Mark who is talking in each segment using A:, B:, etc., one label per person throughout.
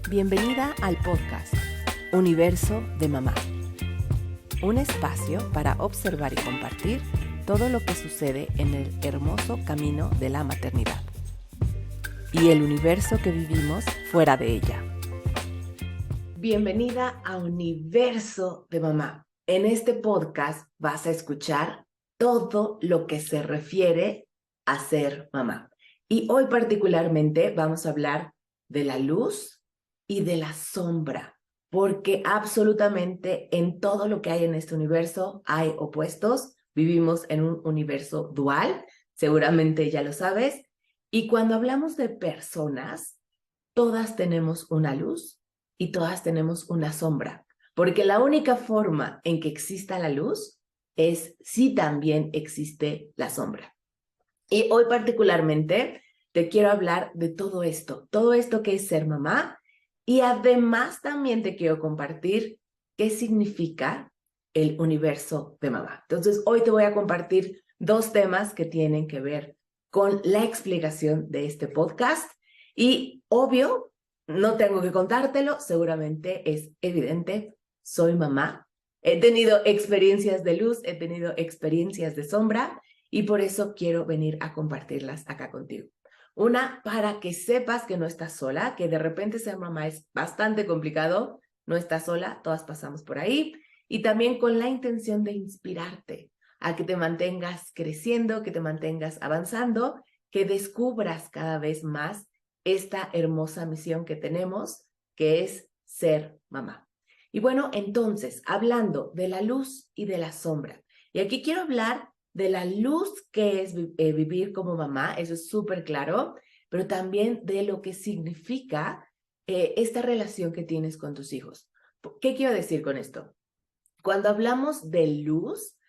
A: Bienvenida al podcast Universo de Mamá, un espacio para observar y compartir todo lo que sucede en el hermoso camino de la maternidad y el universo que vivimos fuera de ella. Bienvenida a Universo de Mamá. En este podcast vas a escuchar todo lo que se refiere a ser mamá. Y hoy particularmente vamos a hablar de la luz y de la sombra, porque absolutamente en todo lo que hay en este universo hay opuestos. Vivimos en un universo dual, seguramente ya lo sabes, y cuando hablamos de personas, todas tenemos una luz y todas tenemos una sombra, porque la única forma en que exista la luz es si también existe la sombra. Y hoy particularmente te quiero hablar de todo esto que es ser mamá, y además también te quiero compartir qué significa el universo de mamá. Entonces, hoy te voy a compartir dos temas que tienen que ver con la explicación de este podcast. Y obvio, no tengo que contártelo, seguramente es evidente, soy mamá. He tenido experiencias de luz, he tenido experiencias de sombra, y por eso quiero venir a compartirlas acá contigo. Una, para que sepas que no estás sola, que de repente ser mamá es bastante complicado, no estás sola, todas pasamos por ahí. Y también con la intención de inspirarte a que te mantengas creciendo, que te mantengas avanzando, que descubras cada vez más esta hermosa misión que tenemos, que es ser mamá. Y bueno, entonces, hablando de la luz y de la sombra, y aquí quiero hablar de la luz que es vivir como mamá, eso es súper claro, pero también de lo que significa esta relación que tienes con tus hijos. ¿Qué quiero decir con esto? Cuando hablamos de luz,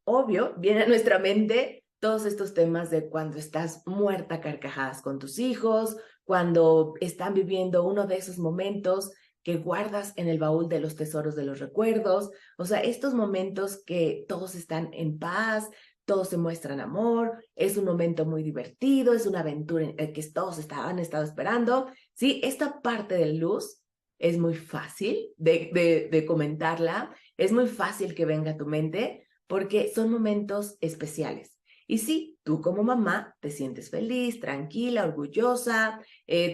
A: obvio, viene a nuestra mente todos estos temas de cuando estás muerta a carcajadas con tus hijos, cuando están viviendo uno de esos momentos que guardas en el baúl de los tesoros de los recuerdos, o sea, estos momentos que todos están en paz, todos se muestran amor, es un momento muy divertido, es una aventura que todos han estado esperando, ¿sí? Esta parte de luz es muy fácil de comentarla, es muy fácil que venga a tu mente porque son momentos especiales. Y sí, tú como mamá te sientes feliz, tranquila, orgullosa,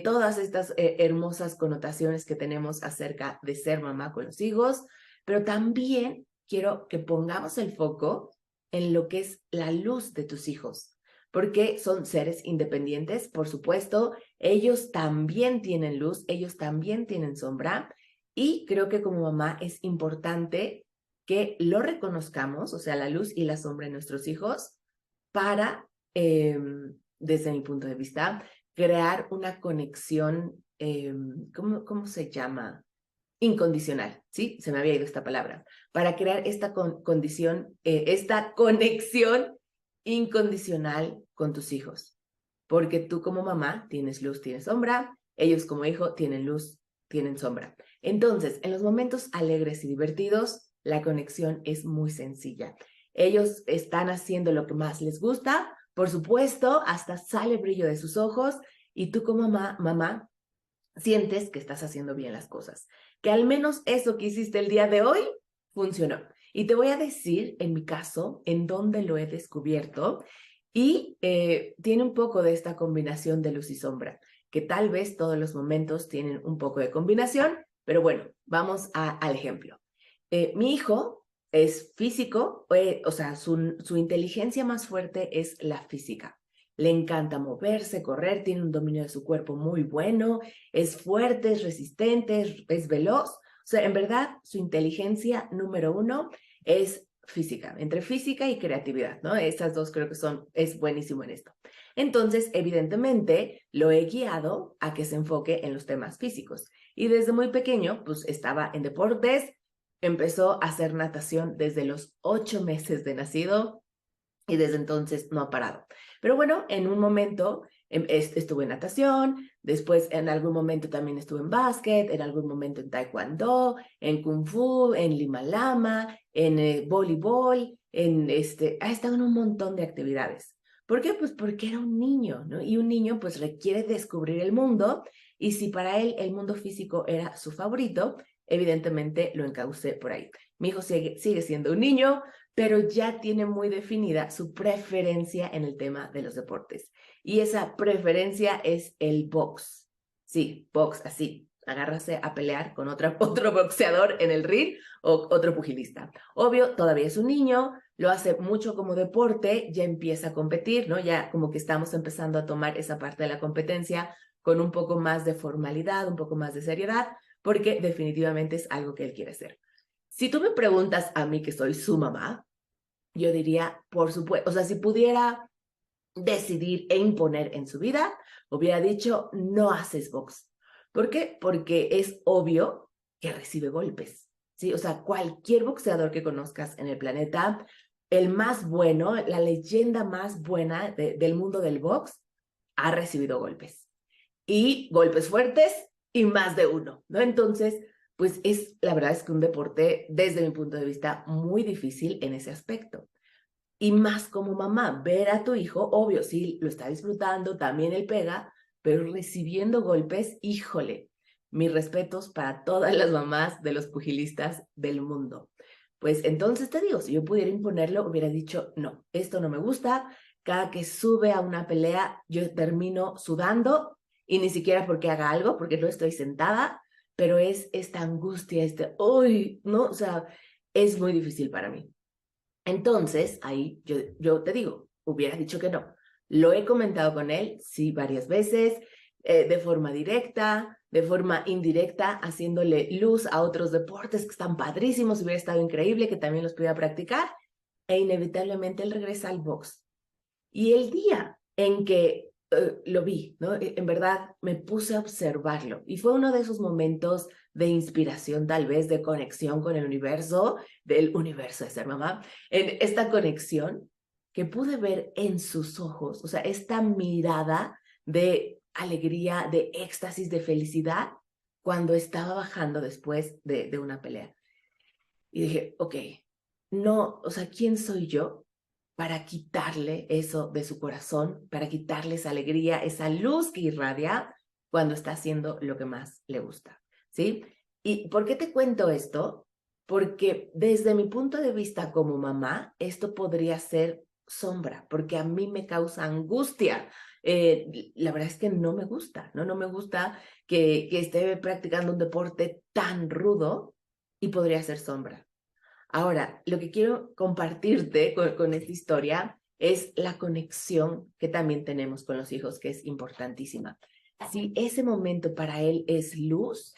A: todas estas hermosas connotaciones que tenemos acerca de ser mamá con los hijos, pero también quiero que pongamos el foco en lo que es la luz de tus hijos, porque son seres independientes, por supuesto, ellos también tienen luz, ellos también tienen sombra, y creo que como mamá es importante que lo reconozcamos, o sea, la luz y la sombra de nuestros hijos, para, desde mi punto de vista, crear una conexión, ¿cómo se llama? Incondicional, ¿sí? Se me había ido esta palabra. Para crear esta esta conexión incondicional con tus hijos. Porque tú como mamá tienes luz, tienes sombra, ellos como hijo tienen luz, tienen sombra. Entonces, en los momentos alegres y divertidos, la conexión es muy sencilla. Ellos están haciendo lo que más les gusta, por supuesto, hasta sale brillo de sus ojos, y tú como mamá sientes que estás haciendo bien las cosas, que al menos eso que hiciste el día de hoy funcionó. Y te voy a decir, en mi caso, en dónde lo he descubierto, y tiene un poco de esta combinación de luz y sombra, que tal vez todos los momentos tienen un poco de combinación, pero bueno, vamos al ejemplo. Mi hijo es físico, o sea, su inteligencia más fuerte es la física. Le encanta moverse, correr, tiene un dominio de su cuerpo muy bueno, es fuerte, es resistente, es veloz. O sea, en verdad, su inteligencia número uno es física, entre física y creatividad, ¿no? Estas dos creo que es buenísimo en esto. Entonces, evidentemente, lo he guiado a que se enfoque en los temas físicos. Y desde muy pequeño, pues estaba en deportes, empezó a hacer natación desde los 8 meses de nacido, y desde entonces no ha parado. Pero bueno, en un momento estuve en natación, después en algún momento también estuve en básquet, en algún momento en taekwondo, en kung fu, en lima lama, en voleibol, ha estado en un montón de actividades. ¿Por qué? Pues porque era un niño, ¿no? Y un niño pues requiere descubrir el mundo, Y si para él el mundo físico era su favorito, evidentemente lo encaucé por ahí. Mi hijo sigue siendo un niño, pero ya tiene muy definida su preferencia en el tema de los deportes. Y esa preferencia es el box. Sí, box, así. Agárrase a pelear con otro boxeador en el ring o otro pugilista. Obvio, todavía es un niño, lo hace mucho como deporte, ya empieza a competir, ¿no? Ya como que estamos empezando a tomar esa parte de la competencia con un poco más de formalidad, un poco más de seriedad, porque definitivamente es algo que él quiere hacer. Si tú me preguntas a mí que soy su mamá, yo diría, por supuesto, o sea, si pudiera decidir e imponer en su vida, hubiera dicho, no haces box. ¿Por qué? Porque es obvio que recibe golpes, ¿sí? O sea, cualquier boxeador que conozcas en el planeta, el más bueno, la leyenda más buena del mundo del box, ha recibido golpes. Y golpes fuertes y más de uno, ¿no? Entonces, pues la verdad es que un deporte, desde mi punto de vista, muy difícil en ese aspecto. Y más como mamá, ver a tu hijo, obvio, sí, lo está disfrutando, también él pega, pero recibiendo golpes, híjole, mis respetos para todas las mamás de los pugilistas del mundo. Pues entonces te digo, si yo pudiera imponerlo, hubiera dicho, no, esto no me gusta, cada que sube a una pelea, yo termino sudando y ni siquiera porque haga algo, porque no estoy sentada, pero es esta angustia, uy, no, o sea, es muy difícil para mí. Entonces, ahí yo te digo, hubiera dicho que no. Lo he comentado con él, sí, varias veces, de forma directa, de forma indirecta, haciéndole luz a otros deportes que están padrísimos, hubiera estado increíble que también los pudiera practicar, e inevitablemente él regresa al box. Y el día en que lo vi, ¿no? En verdad me puse a observarlo y fue uno de esos momentos de inspiración, tal vez de conexión con el universo, del universo de ser mamá, en esta conexión que pude ver en sus ojos, o sea, esta mirada de alegría, de éxtasis, de felicidad, cuando estaba bajando después de una pelea. Y dije, ok, no, o sea, ¿quién soy yo para quitarle eso de su corazón, para quitarle esa alegría, esa luz que irradia cuando está haciendo lo que más le gusta? ¿Sí? ¿Y por qué te cuento esto? Porque desde mi punto de vista como mamá, esto podría ser sombra, porque a mí me causa angustia. La verdad es que no me gusta, ¿no? No me gusta que esté practicando un deporte tan rudo y podría ser sombra. Ahora, lo que quiero compartirte con esta historia es la conexión que también tenemos con los hijos, que es importantísima. Si ese momento para él es luz,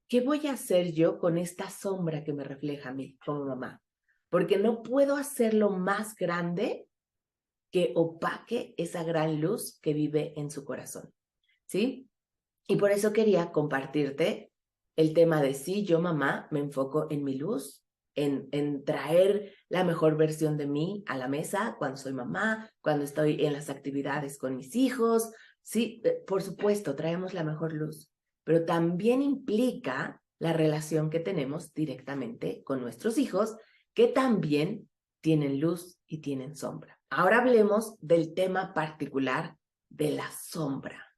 A: ¿qué voy a hacer yo con esta sombra que me refleja a mí como mamá? Porque no puedo hacerlo más grande que opaque esa gran luz que vive en su corazón, ¿sí? Y por eso quería compartirte el tema de sí, yo mamá me enfoco en mi luz, en traer la mejor versión de mí a la mesa cuando soy mamá, cuando estoy en las actividades con mis hijos. Sí, por supuesto, traemos la mejor luz, pero también implica la relación que tenemos directamente con nuestros hijos, que también tienen luz y tienen sombra. Ahora hablemos del tema particular de la sombra.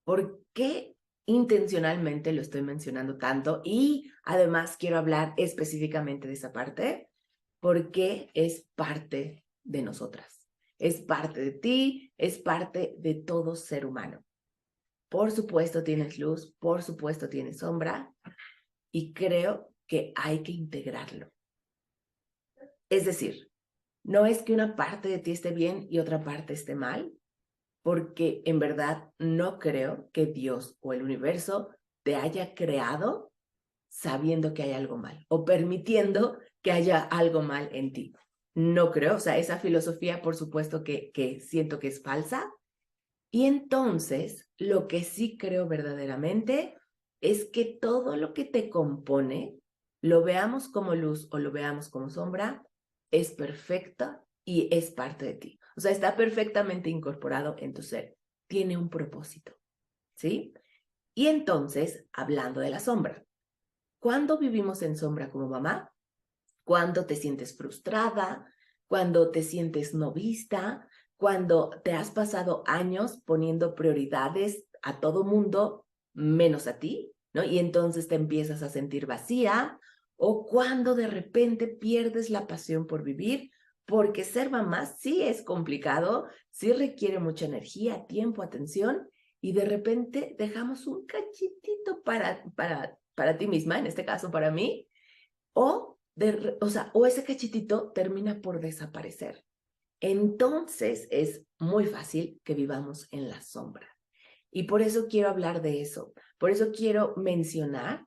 A: ¿Por qué intencionalmente lo estoy mencionando tanto? Y además quiero hablar específicamente de esa parte, porque es parte de nosotras. Es parte de ti, es parte de todo ser humano. Por supuesto tienes luz, por supuesto tienes sombra, y creo que hay que integrarlo. Es decir, no es que una parte de ti esté bien y otra parte esté mal, porque en verdad no creo que Dios o el universo te haya creado sabiendo que hay algo mal o permitiendo que haya algo mal en ti. No creo, o sea, esa filosofía por supuesto que siento que es falsa. Y entonces, lo que sí creo verdaderamente es que todo lo que te compone, lo veamos como luz o lo veamos como sombra, es perfecta y es parte de ti. O sea, está perfectamente incorporado en tu ser. Tiene un propósito, ¿sí? Y entonces, hablando de la sombra, ¿cuándo vivimos en sombra como mamá? Cuando te sientes frustrada, cuando te sientes no vista, cuando te has pasado años poniendo prioridades a todo mundo menos a ti, ¿no? Y entonces te empiezas a sentir vacía, o cuando de repente pierdes la pasión por vivir, porque ser mamá sí es complicado, sí requiere mucha energía, tiempo, atención, y de repente dejamos un cachitito para ti misma, en este caso para mí, o ese cachitito termina por desaparecer. Entonces es muy fácil que vivamos en la sombra. Y por eso quiero hablar de eso. Por eso quiero mencionar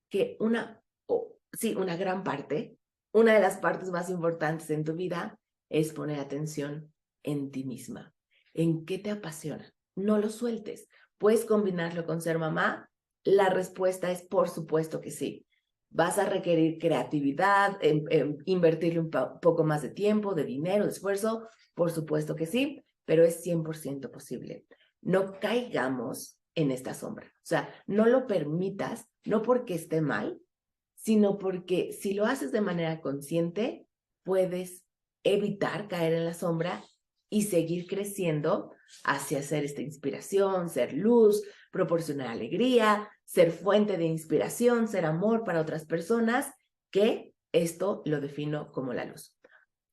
A: que una gran parte, una de las partes más importantes en tu vida es poner atención en ti misma. ¿En qué te apasiona? No lo sueltes. ¿Puedes combinarlo con ser mamá? La respuesta es por supuesto que sí. Vas a requerir creatividad, invertirle un poco más de tiempo, de dinero, de esfuerzo, por supuesto que sí, pero es 100% posible. No caigamos en esta sombra. O sea, no lo permitas, no porque esté mal, sino porque si lo haces de manera consciente, puedes evitar caer en la sombra y seguir creciendo hacia ser esta inspiración, ser luz, proporcionar alegría, ser fuente de inspiración, ser amor para otras personas, que esto lo defino como la luz.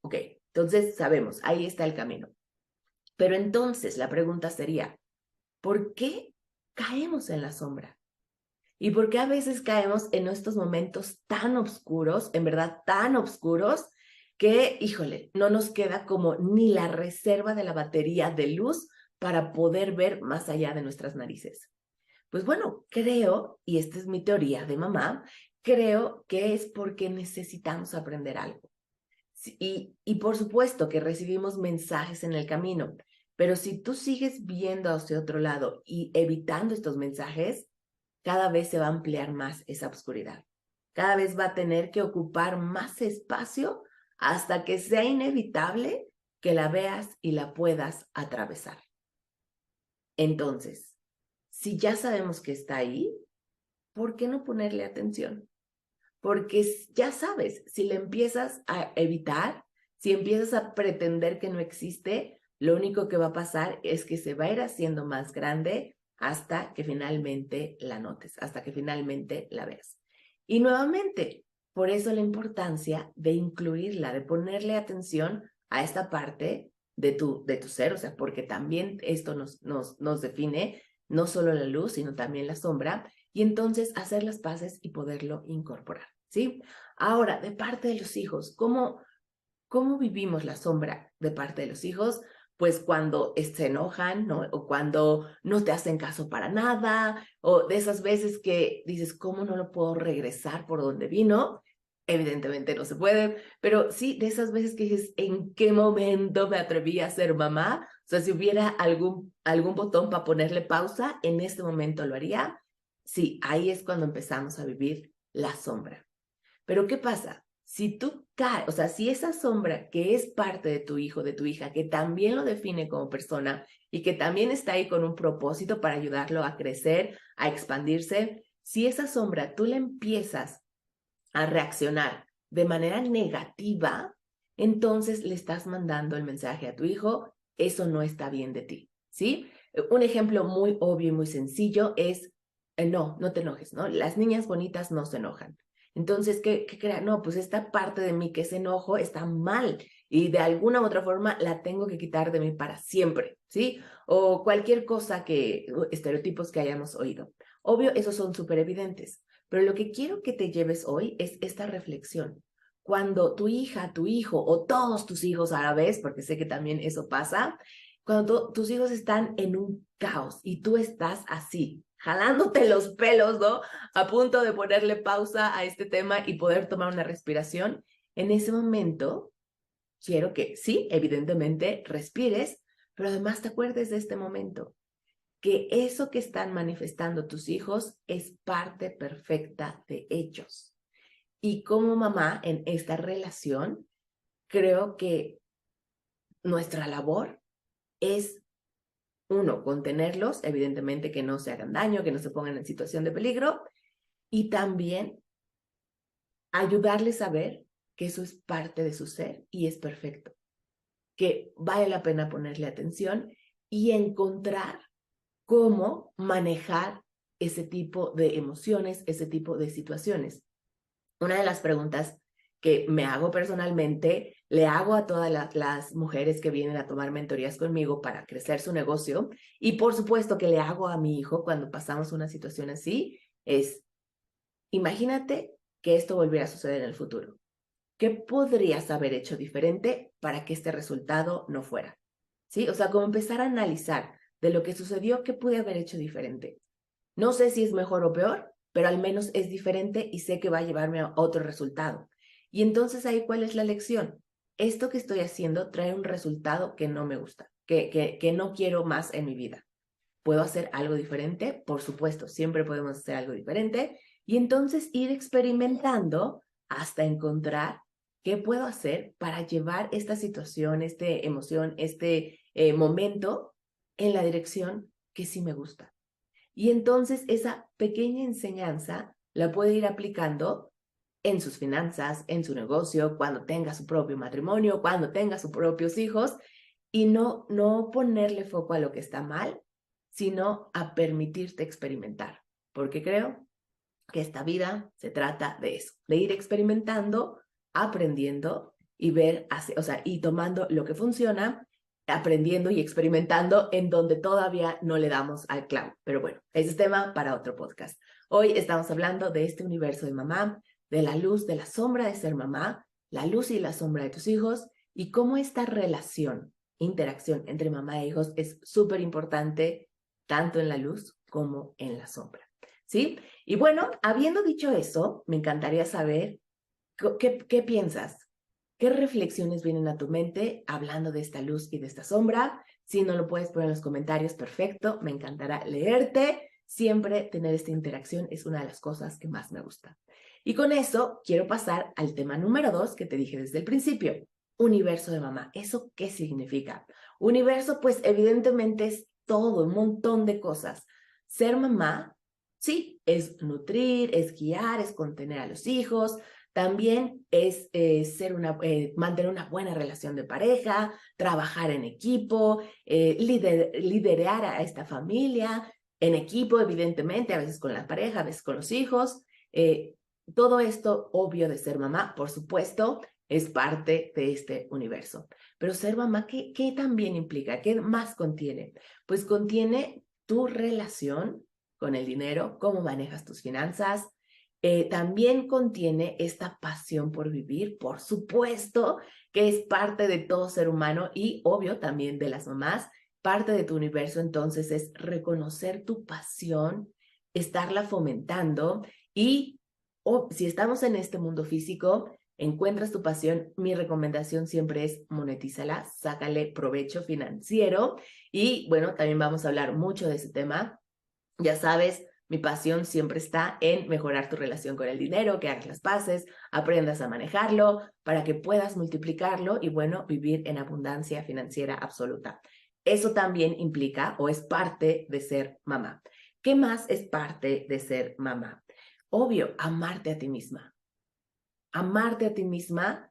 A: Ok, entonces sabemos, ahí está el camino. Pero entonces la pregunta sería, ¿por qué caemos en la sombra? ¿Y por qué a veces caemos en estos momentos tan oscuros, en verdad tan oscuros, que, híjole, no nos queda como ni la reserva de la batería de luz para poder ver más allá de nuestras narices? Pues bueno, creo, y esta es mi teoría de mamá, creo que es porque necesitamos aprender algo. Y por supuesto que recibimos mensajes en el camino, pero si tú sigues viendo hacia otro lado y evitando estos mensajes, cada vez se va a ampliar más esa oscuridad. Cada vez va a tener que ocupar más espacio hasta que sea inevitable que la veas y la puedas atravesar. Entonces, si ya sabemos que está ahí, ¿por qué no ponerle atención? Porque ya sabes, si le empiezas a evitar, si empiezas a pretender que no existe, lo único que va a pasar es que se va a ir haciendo más grande hasta que finalmente la notes, hasta que finalmente la veas. Y nuevamente, por eso la importancia de incluirla, de ponerle atención a esta parte de tu ser, o sea, porque también esto nos define, no solo la luz, sino también la sombra, y entonces hacer las paces y poderlo incorporar, ¿sí? Ahora, de parte de los hijos, ¿cómo vivimos la sombra de parte de los hijos? Pues cuando se enojan, ¿no? O cuando no te hacen caso para nada, o de esas veces que dices, ¿cómo no lo puedo regresar por donde vino? Evidentemente no se puede, pero sí de esas veces que dices, ¿en qué momento me atreví a ser mamá? O sea, si hubiera algún botón para ponerle pausa, en este momento lo haría. Sí, ahí es cuando empezamos a vivir la sombra. Pero ¿qué pasa? Si tú caes, o sea, si esa sombra que es parte de tu hijo, de tu hija, que también lo define como persona y que también está ahí con un propósito para ayudarlo a crecer, a expandirse, si esa sombra tú le empiezas a reaccionar de manera negativa, entonces le estás mandando el mensaje a tu hijo, eso no está bien de ti, ¿sí? Un ejemplo muy obvio y muy sencillo es, no te enojes, ¿no? Las niñas bonitas no se enojan. Entonces, ¿qué crea? No, pues esta parte de mí que es enojo está mal y de alguna u otra forma la tengo que quitar de mí para siempre, ¿sí? O cualquier cosa estereotipos que hayamos oído. Obvio, esos son súper evidentes. Pero lo que quiero que te lleves hoy es esta reflexión. Cuando tu hija, tu hijo o todos tus hijos a la vez, porque sé que también eso pasa, cuando tus hijos están en un caos y tú estás así, jalándote los pelos, ¿no? A punto de ponerle pausa a este tema y poder tomar una respiración, en ese momento quiero que sí, evidentemente respires, pero además te acuerdes de este momento, que eso que están manifestando tus hijos es parte perfecta de ellos. Y como mamá en esta relación, creo que nuestra labor es, uno, contenerlos, evidentemente que no se hagan daño, que no se pongan en situación de peligro, y también ayudarles a ver que eso es parte de su ser y es perfecto, que vale la pena ponerle atención y encontrar cómo manejar ese tipo de emociones, ese tipo de situaciones. Una de las preguntas que me hago personalmente, le hago a todas las mujeres que vienen a tomar mentorías conmigo para crecer su negocio, y por supuesto que le hago a mi hijo cuando pasamos una situación así, es, imagínate que esto volviera a suceder en el futuro. ¿Qué podrías haber hecho diferente para que este resultado no fuera? ¿Sí? O sea, como empezar a analizar de lo que sucedió, ¿qué pude haber hecho diferente? No sé si es mejor o peor, pero al menos es diferente y sé que va a llevarme a otro resultado. Y entonces ahí, ¿cuál es la lección? Esto que estoy haciendo trae un resultado que no me gusta, que no quiero más en mi vida. ¿Puedo hacer algo diferente? Por supuesto, siempre podemos hacer algo diferente. Y entonces ir experimentando hasta encontrar qué puedo hacer para llevar esta situación, esta emoción, este momento en la dirección que sí me gusta. Y entonces esa pequeña enseñanza la puede ir aplicando en sus finanzas, en su negocio, cuando tenga su propio matrimonio, cuando tenga sus propios hijos, y no ponerle foco a lo que está mal, sino a permitirte experimentar. Porque creo que esta vida se trata de eso, de ir experimentando, aprendiendo y ver, o sea, y tomando lo que funciona, aprendiendo y experimentando en donde todavía no le damos al clavo. Pero bueno, ese es tema para otro podcast. Hoy estamos hablando de este universo de mamá, de la luz, de la sombra de ser mamá, la luz y la sombra de tus hijos, y cómo esta relación, interacción entre mamá e hijos es súper importante, tanto en la luz como en la sombra. ¿Sí? Y bueno, habiendo dicho eso, me encantaría saber qué piensas, qué reflexiones vienen a tu mente hablando de esta luz y de esta sombra. Si no lo puedes poner en los comentarios, perfecto, me encantará leerte. Siempre tener esta interacción es una de las cosas que más me gusta. Y con eso quiero pasar al tema número 2 que te dije desde el principio, universo de mamá. ¿Eso qué significa? Universo, pues evidentemente es todo, un montón de cosas. Ser mamá, sí, es nutrir, es guiar, es contener a los hijos, también es mantener una buena relación de pareja, trabajar en equipo, liderar a esta familia, en equipo, evidentemente, a veces con la pareja, a veces con los hijos. Todo esto, obvio de ser mamá, por supuesto, es parte de este universo. Pero ser mamá, ¿qué también implica? ¿Qué más contiene? Pues contiene tu relación con el dinero, cómo manejas tus finanzas. También contiene esta pasión por vivir, por supuesto, que es parte de todo ser humano y obvio también de las mamás. Parte de tu universo entonces es reconocer tu pasión, estarla fomentando y si estamos en este mundo físico, encuentras tu pasión, mi recomendación siempre es monetízala, sácale provecho financiero y bueno, también vamos a hablar mucho de ese tema. Ya sabes, mi pasión siempre está en mejorar tu relación con el dinero, que hagas las paces, aprendas a manejarlo para que puedas multiplicarlo y bueno, vivir en abundancia financiera absoluta. Eso también implica o es parte de ser mamá. ¿Qué más es parte de ser mamá? Obvio, amarte a ti misma. Amarte a ti misma,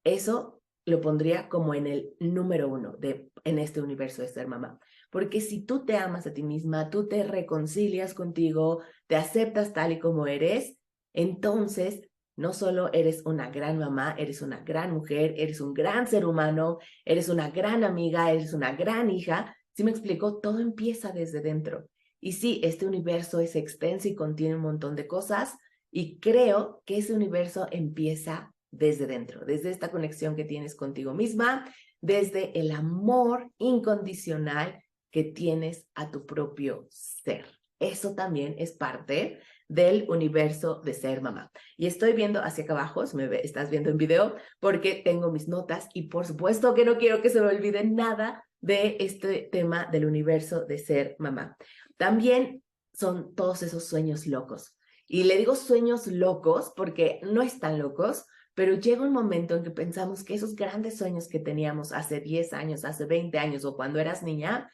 A: eso lo pondría como en el número 1 en este universo de ser mamá. Porque si tú te amas a ti misma, tú te reconcilias contigo, te aceptas tal y como eres, entonces no solo eres una gran mamá, eres una gran mujer, eres un gran ser humano, eres una gran amiga, eres una gran hija. ¿Sí me explico? Todo empieza desde dentro. Y sí, este universo es extenso y contiene un montón de cosas, y creo que ese universo empieza desde dentro, desde esta conexión que tienes contigo misma, desde el amor incondicional que tienes a tu propio ser. Eso también es parte del universo de ser mamá. Y estoy viendo hacia acá abajo, si estás viendo en video, porque tengo mis notas y por supuesto que no quiero que se me olvide nada de este tema del universo de ser mamá. También son todos esos sueños locos. Y le digo sueños locos porque no están locos, pero llega un momento en que pensamos que esos grandes sueños que teníamos hace 10 años, hace 20 años o cuando eras niña,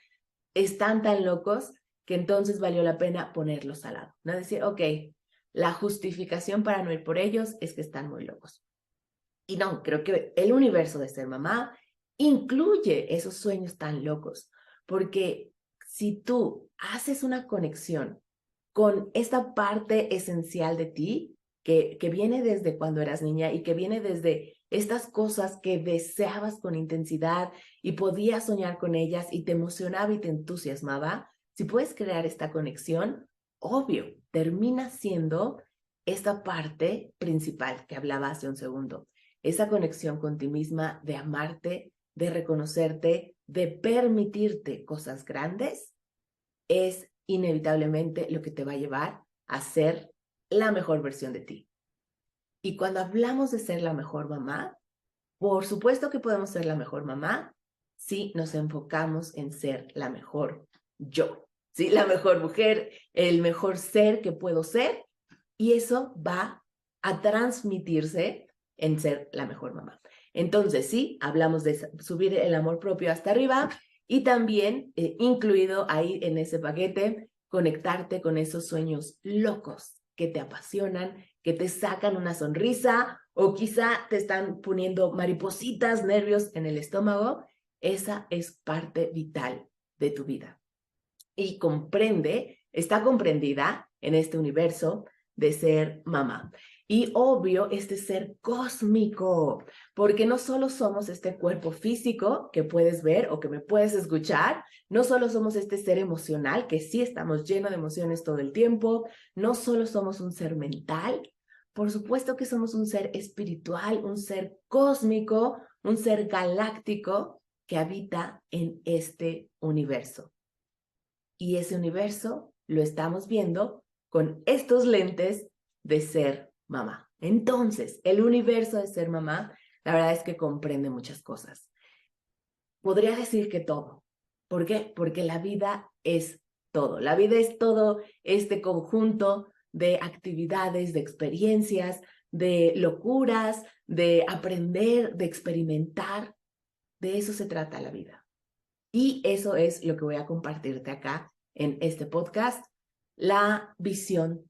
A: están tan locos que entonces valió la pena ponerlos al lado, ¿no? Decir, ok, la justificación para no ir por ellos es que están muy locos. Y no, creo que el universo de ser mamá incluye esos sueños tan locos, porque si tú haces una conexión con esta parte esencial de ti que viene desde cuando eras niña y que viene desde estas cosas que deseabas con intensidad y podías soñar con ellas y te emocionaba y te entusiasmaba. Si puedes crear esta conexión, obvio, termina siendo esta parte principal que hablaba hace un segundo. Esa conexión con ti misma, de amarte, de reconocerte, de permitirte cosas grandes, es inevitablemente lo que te va a llevar a ser la mejor versión de ti. Y cuando hablamos de ser la mejor mamá, por supuesto que podemos ser la mejor mamá si nos enfocamos en ser la mejor yo, ¿sí? La mejor mujer, el mejor ser que puedo ser, y eso va a transmitirse en ser la mejor mamá. Entonces, sí, hablamos de subir el amor propio hasta arriba y también incluido ahí en ese paquete, conectarte con esos sueños locos que te apasionan, que te sacan una sonrisa o quizá te están poniendo maripositas, nervios en el estómago. Esa es parte vital de tu vida. Y está comprendida en este universo de ser mamá. Y obvio, este ser cósmico, porque no solo somos este cuerpo físico que puedes ver o que me puedes escuchar, no solo somos este ser emocional, que sí estamos llenos de emociones todo el tiempo, no solo somos un ser mental, por supuesto que somos un ser espiritual, un ser cósmico, un ser galáctico que habita en este universo. Y ese universo lo estamos viendo con estos lentes de ser mamá. Entonces, el universo de ser mamá, la verdad es que comprende muchas cosas. Podría decir que todo. ¿Por qué? Porque la vida es todo. La vida es todo este conjunto de actividades, de experiencias, de locuras, de aprender, de experimentar. De eso se trata la vida. Y eso es lo que voy a compartirte acá en este podcast, la visión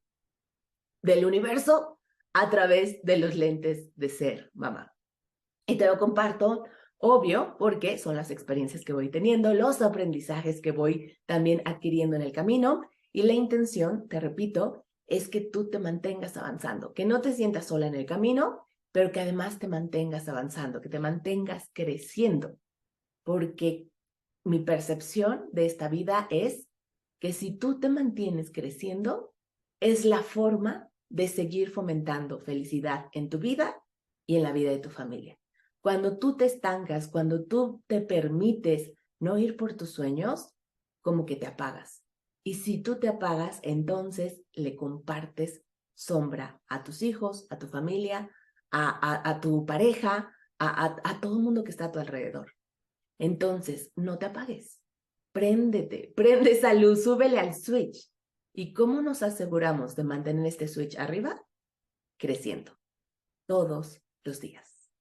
A: del universo a través de los lentes de ser mamá. Y te lo comparto, obvio, porque son las experiencias que voy teniendo, los aprendizajes que voy también adquiriendo en el camino, y la intención, te repito, es que tú te mantengas avanzando, que no te sientas sola en el camino, pero que además te mantengas avanzando, que te mantengas creciendo, porque mi percepción de esta vida es que si tú te mantienes creciendo, es la forma de seguir fomentando felicidad en tu vida y en la vida de tu familia. Cuando tú te estancas, cuando tú te permites no ir por tus sueños, como que te apagas. Y si tú te apagas, entonces le compartes sombra a tus hijos, a tu familia, a tu pareja, a todo el mundo que está a tu alrededor. Entonces, no te apagues. Préndete, prende esa luz, súbele al switch. ¿Y cómo nos aseguramos de mantener este switch arriba? Creciendo todos los días.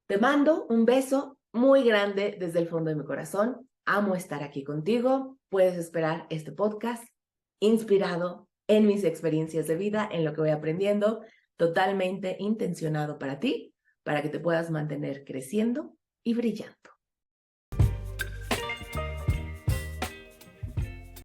A: Te mando un beso muy grande desde el fondo de mi corazón. Amo estar aquí contigo. Puedes esperar este podcast inspirado en mis experiencias de vida, en lo que voy aprendiendo, totalmente intencionado para ti, para que te puedas mantener creciendo y brillando.